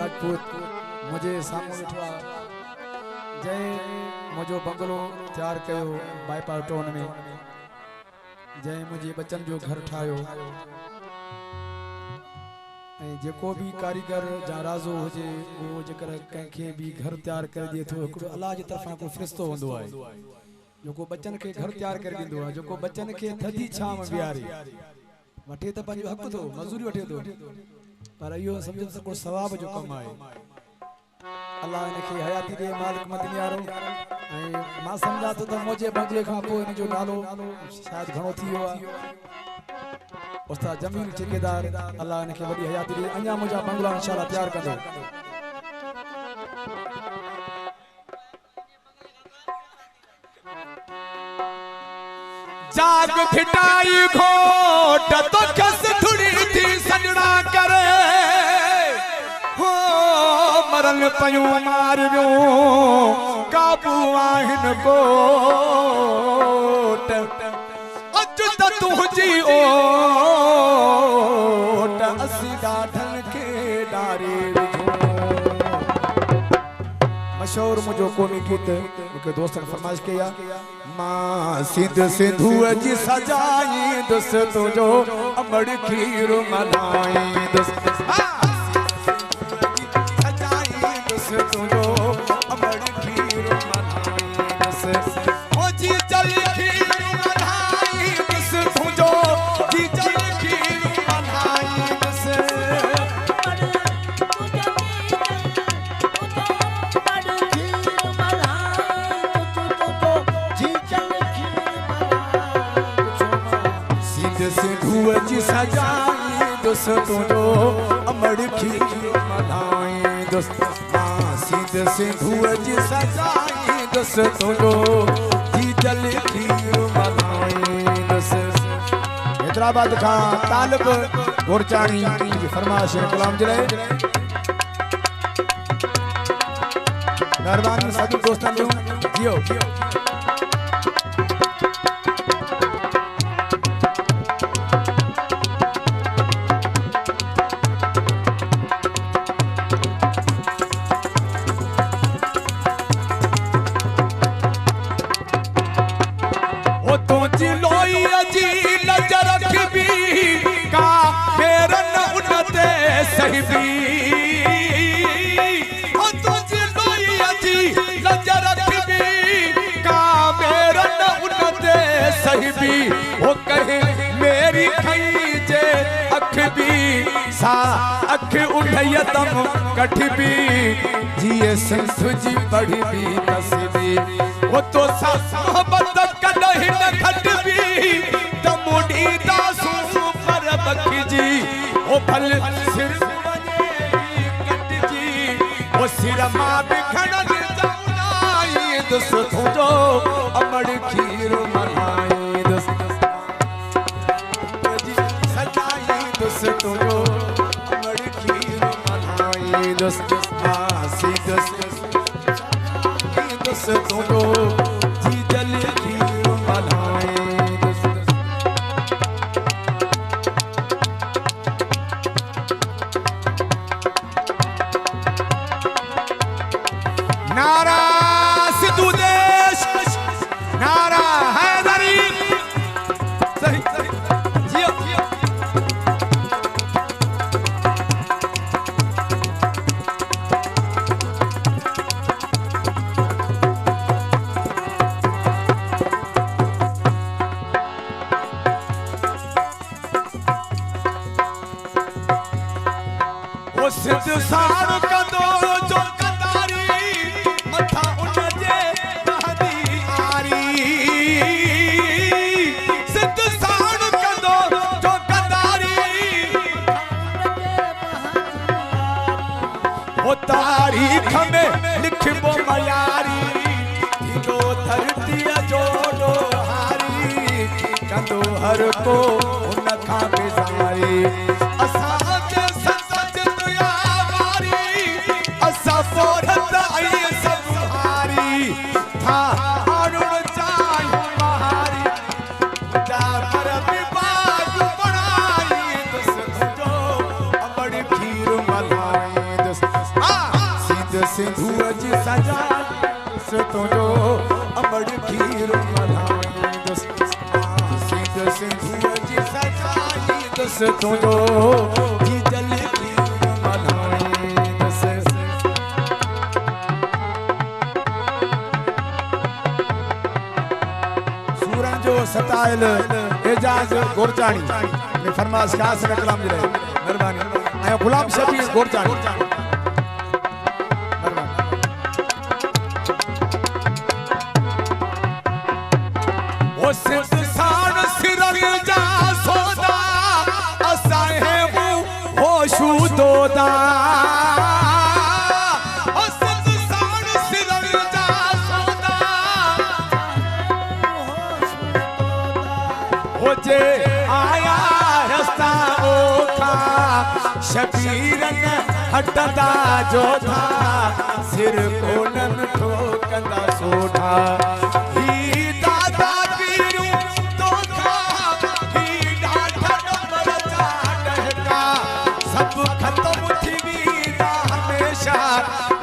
राजपूत मुझे सामू वेठो जय मुझो बंगलो तैयार कयो बाईपास टाउन में जय मुझे बच्चन जो घर ठायो जेको भी कारीगर जा राजो हुजे वो जेकर कंखे भी घर तैयार कर दिए तो अल्लाह जी तरफा को फरिश्तो होंदो है जो बच्चन के घर तैयार कर दिंदो है जो बच्चन के थधी छाम बिहारी वठे तो पंहिंजो हक तो मजूरी वठे तो पर इहो समझो त को सवाब जो कम है अल्लाह इनके हयाती दे मालिक मदनियारो मां समझा तो मुझे बंगले का पो इन जो नालो शायद घणो थी हो उस्ताद जमील ठेकेदार अल्लाह इनके बड़ी हयाती दे अन्या मुझा बंगला इंशाल्लाह तैयार कंदो जाग फिटाई घोट तो कस थुड़ी थी सजड़ा करे हो मरन पयो मारियो काबू आहिन कोट अज त तुझी ओट असी ॾाढन खे डारे मशहूर मुझो कोमी गीत मुके दोस्तन फरमाइश किया मां सिंध सिंधुअ जी सजाई दुस तुझो अमड़ खीर मनाई दुस सजाई दुस तुझो अमड़ खीर मनाई दुस ओ जी चल खीर मनाई दुस तुझो जी चल खीर मनाई दुस सिंधुअ जी सजाई दुस तुझो अमड़ खीर मनाई दुस मां सिंध सिंधुअ जी सजाई दुस तुझो जी जल खीर मनाई दुस हैदराबाद का तालिब गोरचाणी की फरमाइश कलाम जले मेहरबानी सभी दोस्तन जो जियो अख उठैया तम कठबी जिए संसुजी पढ़ी भी तस्बी वो तो सा मोहब्बत कदहि न खटबी तमुडी दासू पर बखजी ओ फल सिर बने कट जी ओ सिर मां बिखण जाउनाई दुस तुझो अमड़ खीर मनाई दुस सजाई दुस तुझो दुस आसी दुस दुस तुझो जी जल खीर मनाई दुस नारा सिद्धू देश नारा हैदरी सही सही जियो जियो सिद्ध सार कंदो जो कदारी मथा उन जे महदी आरी सिद्ध सार कंदो जो कदारी वो तारीख में लिखबो मयारी जो धरती जो हारी कंदो हर को उन खां बेजारी असा सजाई दुस तुझो अमड़ खीर मल्हाई दुस सिंध सिंधु जी सजाई दुस तुझो जी जल खीर मल्हाई दुस सूरन जो सतायल एजाज गोरचाणी ने फरमाइश खास कलाम जे मेहरबानी ऐं गुलाम शबीर गोरचाणी ओ सिंध साण सिरल जा सोदा असां है होशू दोदा ओ सिंध साण सिरल जा सोदा हो जे आया रस्ता ओखा शबीरन हटदा जो था सिर कोनन ठोकंदा सोठा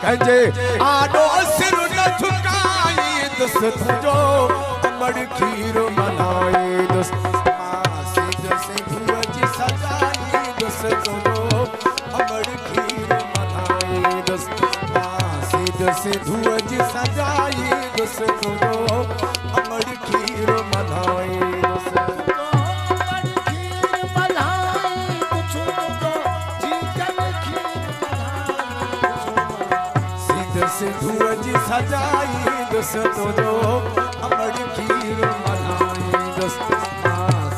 कंजे आडो सिर न झुकाई दुस तुझो अमड़ खीर मल्हाई दुस सिंध सिंधु जी सजाई दुस तुझो अमड़ खीर मल्हाई दुस सिंध सिंधु जी सजाई दुस तुझो अमड़ खीर मल्हाई दुस सिंधु जी सजाई दुस तुझो अमड़ खीर मल्हाई दुस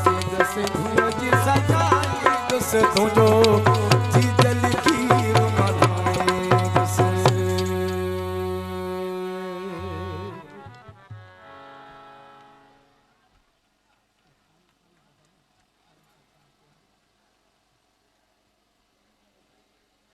सिंध सिंधु जी सजाई दुस तुझो